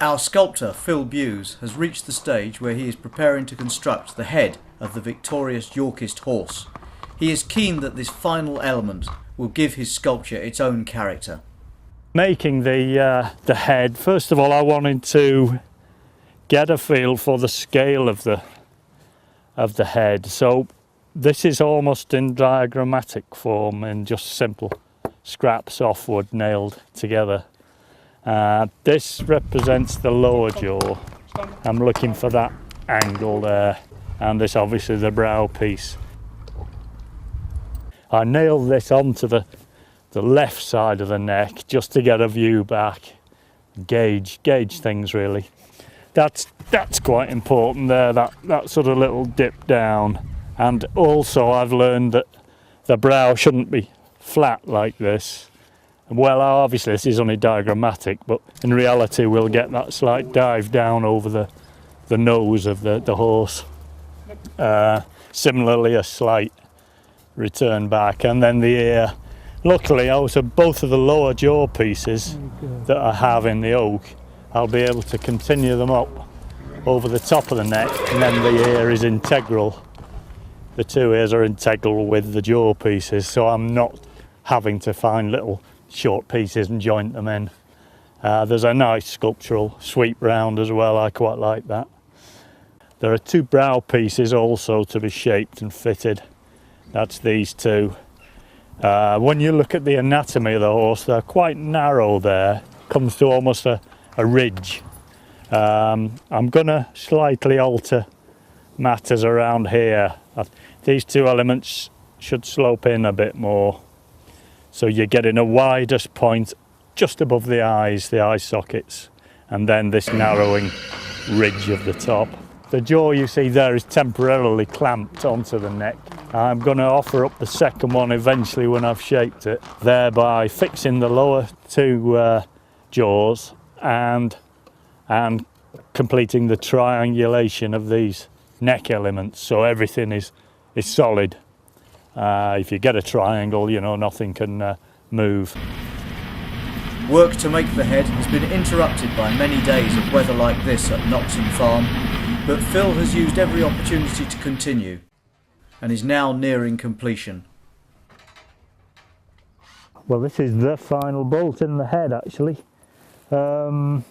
Our sculptor, Phil Bewes, has reached the stage where he is preparing to construct the head of the victorious Yorkist horse. He is keen that this final element will give his sculpture its own character. Making the head, first of all I wanted to get a feel for the scale of the head. So this is almost in diagrammatic form and just simple scraps off wood nailed together. This represents the lower jaw. I'm looking for that angle there, and this obviously the brow piece. I nailed this onto the left side of the neck just to get a view back, gauge things really. That's quite important there, that sort of little dip down. And also I've learned that the brow shouldn't be flat like this. Well, obviously this is only diagrammatic, but in reality we'll get that slight dive down over the nose of the horse. Similarly a slight return back, and then the ear. Luckily out of both of the lower jaw pieces that I have in the oak, I'll be able to continue them up over the top of the neck, and then the ear is integral. The two ears are integral with the jaw pieces, so I'm not having to find little short pieces and joint them in. There's a nice sculptural sweep round as well, I quite like that. There are two brow pieces also to be shaped and fitted. That's these two. When you look at the anatomy of the horse, they're quite narrow there, comes to almost a ridge. I'm going to slightly alter matters around here. These two elements should slope in a bit more, so you're getting a widest point just above the eye sockets, and then this narrowing ridge of the top. The jaw you see there is temporarily clamped onto the neck. I'm going to offer up the second one eventually when I've shaped it, thereby fixing the lower two jaws and completing the triangulation of these neck elements, so everything is solid. If you get a triangle, you know, nothing can move. Work to make the head has been interrupted by many days of weather like this at Noxon Farm, but Phil has used every opportunity to continue and is now nearing completion. Well, this is the final bolt in the head actually. 12mm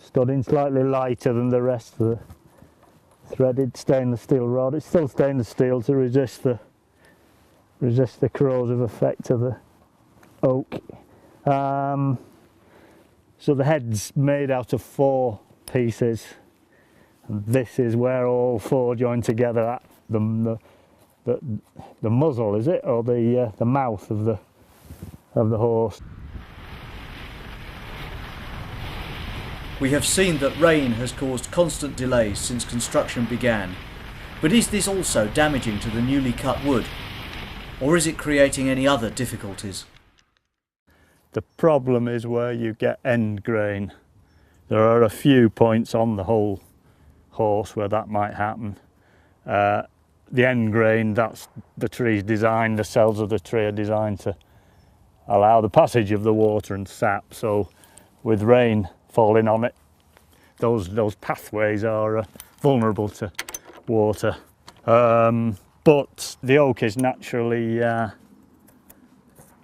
studding, slightly lighter than the rest of the threaded stainless steel rod. It's still stainless steel to resist the corrosive effect of the oak. So the head's made out of 4 pieces, and this is where all 4 join together at the muzzle, is it, or the mouth of the horse. We have seen that rain has caused constant delays since construction began, but is this also damaging to the newly cut wood, or is it creating any other difficulties? The problem is where you get end grain. There are a few points on the whole horse where that might happen. The end grain, that's the tree's designed, the cells of the tree are designed to allow the passage of the water and sap, so with rain falling on it, those pathways are vulnerable to water. But the oak is naturally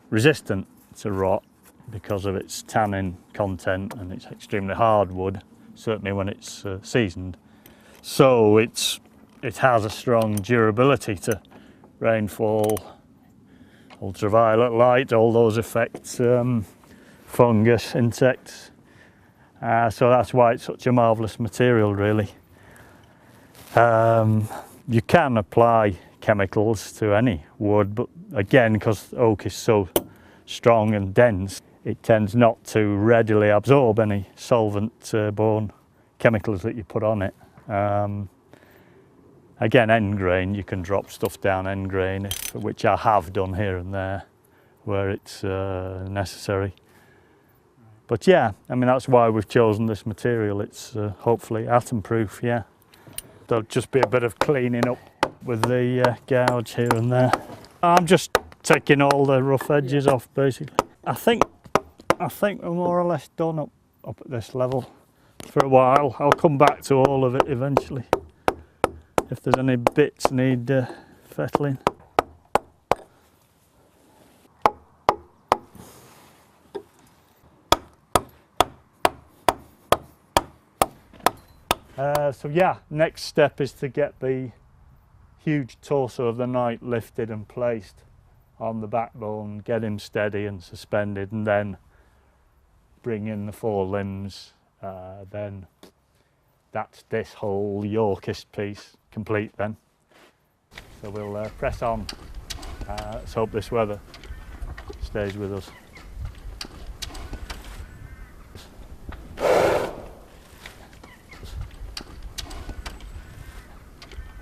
resistant to rot because of its tannin content, and it's extremely hard wood, certainly when it's seasoned. So it has a strong durability to rainfall, ultraviolet light, all those effects, fungus, insects. So that's why it's such a marvellous material really. You can apply chemicals to any wood, but again, because oak is so strong and dense, it tends not to readily absorb any solvent-borne chemicals that you put on it. Again, end grain, you can drop stuff down end grain, which I have done here and there where it's necessary. But yeah, I mean, that's why we've chosen this material. It's hopefully atom proof, yeah. There'll just be a bit of cleaning up with the gouge here and there. I'm just taking all the rough edges off basically. I think I think we're more or less done up at this level for a while. I'll come back to all of it eventually if there's any bits need fettling. So yeah, next step is to get the huge torso of the knight lifted and placed on the backbone, get him steady and suspended, and then bring in the four limbs. Then that's this whole Yorkist piece complete then. So we'll press on. Let's hope this weather stays with us.